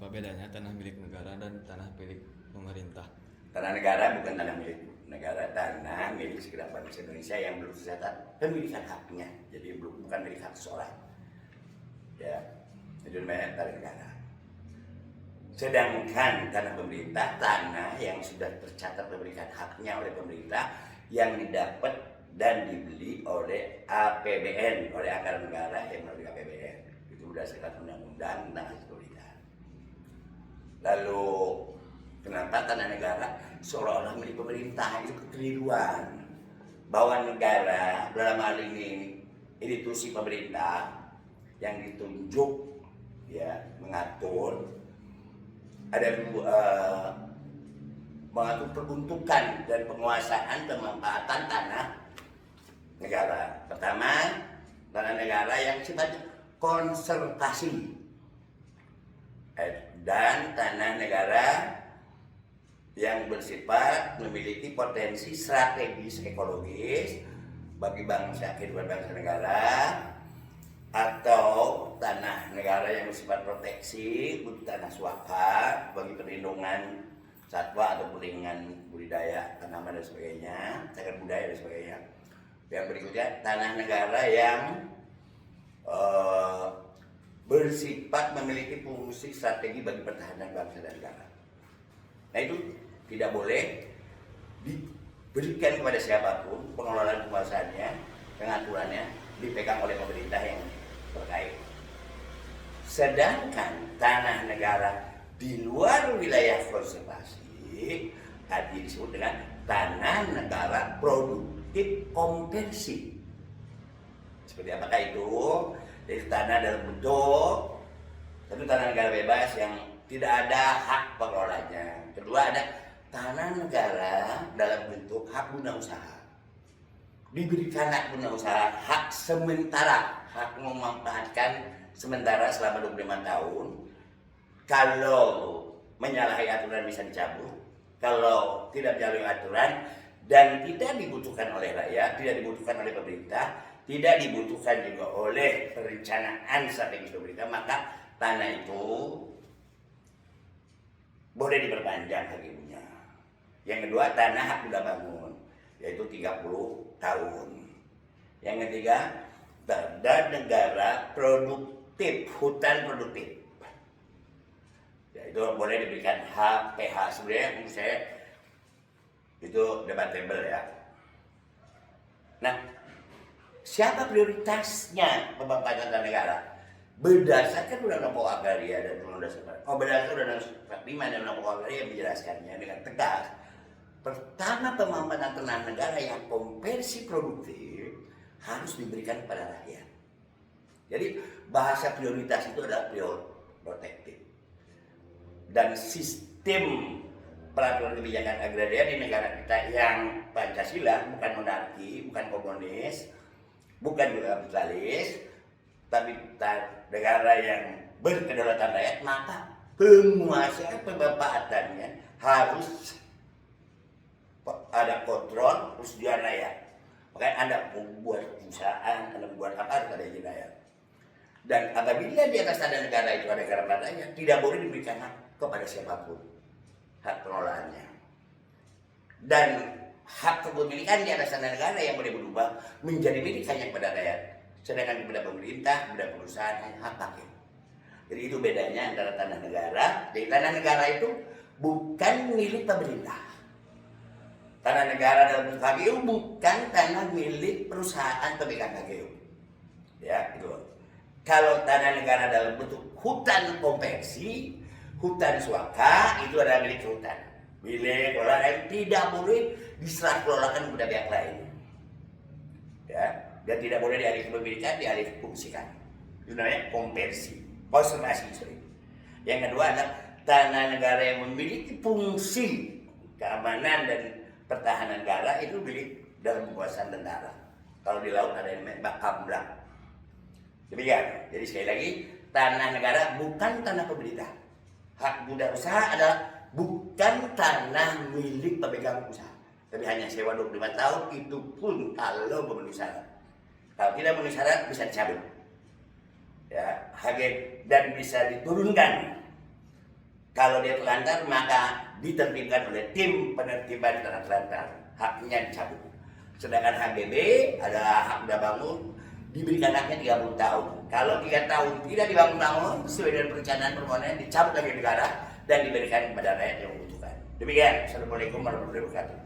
Apa bedanya tanah milik negara dan tanah milik pemerintah? Tanah negara bukan tanah milik negara, tanah milik segenap bangsa Indonesia yang belum tercatat pemilikan haknya, jadi bukan milik hak seseorang. Ya, itu namanya tanah negara. Sedangkan tanah pemerintah, tanah yang sudah tercatat pemilikan haknya oleh pemerintah yang didapat dan dibeli oleh APBN, oleh anggaran negara yang melalui APBN. Itu berdasarkan undang-undang tentang hasil pemerintahan. Lalu kenapa tanah negara seolah-olah milik pemerintah? Itu kekeliruan. Bahwa negara dalam hal ini institusi pemerintah yang ditunjuk ya mengatur ada mengatur peruntukan dan penguasaan pemanfaatan tanah negara. Pertama, tanah negara yang sifatnya konservasi dan tanah negara yang bersifat memiliki potensi strategis ekologis bagi bangsa, kehidupan bangsa negara, atau tanah negara yang bersifat proteksi untuk tanah swaka bagi perlindungan satwa atau perlindungan budidaya tanaman dan sebagainya, cagar budaya dan sebagainya. Yang berikutnya tanah negara yang bersifat memiliki fungsi strategi bagi pertahanan bangsa dan negara. Nah itu tidak boleh diberikan kepada siapapun, pengelolaan penguasaannya, pengaturannya dipegang oleh pemerintah yang terkait. Sedangkan tanah negara di luar wilayah konservasi disebut dengan tanah negara produktif konversi. Seperti apakah itu? Jadi tanah dalam bentuk satu tanah negara bebas yang tidak ada hak pengelolanya. Kedua ada tanah negara dalam bentuk hak guna usaha. Diberikan hak guna usaha, hak sementara, hak memanfaatkan sementara selama 25 tahun. Kalau menyalahi aturan bisa dicabut. Kalau tidak menyalahi aturan dan tidak dibutuhkan oleh rakyat, tidak dibutuhkan oleh pemerintah, tidak dibutuhkan juga oleh perencanaan strategis pemerintah, maka tanah itu boleh diperpanjang hak ibunya. Yang kedua, tanah hak guna bangun, yaitu 30 tahun. Yang ketiga, tanah negara produktif, hutan produktif. Ya, itu boleh diberikan hak PH. Sebenarnya menurut saya itu debatable ya. Nah, siapa prioritasnya pemanfaatan tanah negara? Berdasarkan Undang-Undang Pokok Agraria dan Undang-Undang berdasarkan Undang-Undang 45 dan Undang-Undang Pokok Agraria yang menjelaskannya dengan tegas. Pertama, pemanfaatan tanah negara yang konversi produktif harus diberikan kepada rakyat. Jadi bahasa prioritas itu adalah protektif. Dan sistem peraturan kebijakan agraria di negara kita yang Pancasila, bukan monarki, bukan komunis, bukan juga kapitalis, tapi negara yang berkedaulatan rakyat, maka penguasaan pemanfaatannya harus ada kontrol persediaan rakyat. Makanya Anda membuat perusahaan, Anda membuat apa harus ada izin rakyat. Dan apabila di atas tanah negara itu ada garapan rakyat, tidak boleh diberikan hak kepada siapapun hak pengelolaannya. Dan hak kepemilikan di atas tanah negara yang boleh berubah menjadi milik hanya kepada rakyat. Sedangkan kepada pemerintah, kepada perusahaan hanya hak pakai. Jadi itu bedanya antara tanah negara. Jadi tanah negara itu bukan milik pemerintah. Tanah negara dalam bentuk HGU bukan tanah milik perusahaan pemegang HGU. Ya, itu. Kalau tanah negara dalam bentuk hutan konversi, hutan swaka itu adalah milik hutan. Milik orang lain, tidak boleh diserah kelolakan kepada pihak lain. Ya, dan tidak boleh dialih kepemilikan, dialih fungsikan. Itu namanya konversi, konservasi. Yang kedua adalah tanah negara yang memiliki fungsi keamanan dan pertahanan negara itu milik dalam kekuasaan tentara. Kalau di laut ada yang namanya bakamla. Demikian. Jadi sekali lagi, tanah negara bukan tanah pemerintah. Hak guna usaha adalah bukan tanah milik pemegang usaha, tapi hanya sewa 25 tahun, itu pun kalau memenuhi syarat. Kalau tidak memenuhi syarat bisa dicabut. Ya, dan bisa diturunkan Kalau dia terlantar maka ditertibkan oleh tim penertiban tanah terlantar, haknya dicabut. Sedangkan HBB ada hak udah bangun, diberikan haknya 30 tahun. Kalau 3 tahun tidak dibangun sesuai dengan perencanaan permohonan, dicabut lagi negara dan diberikan kepada rakyat yang membutuhkan. Demikian. Assalamualaikum warahmatullahi wabarakatuh.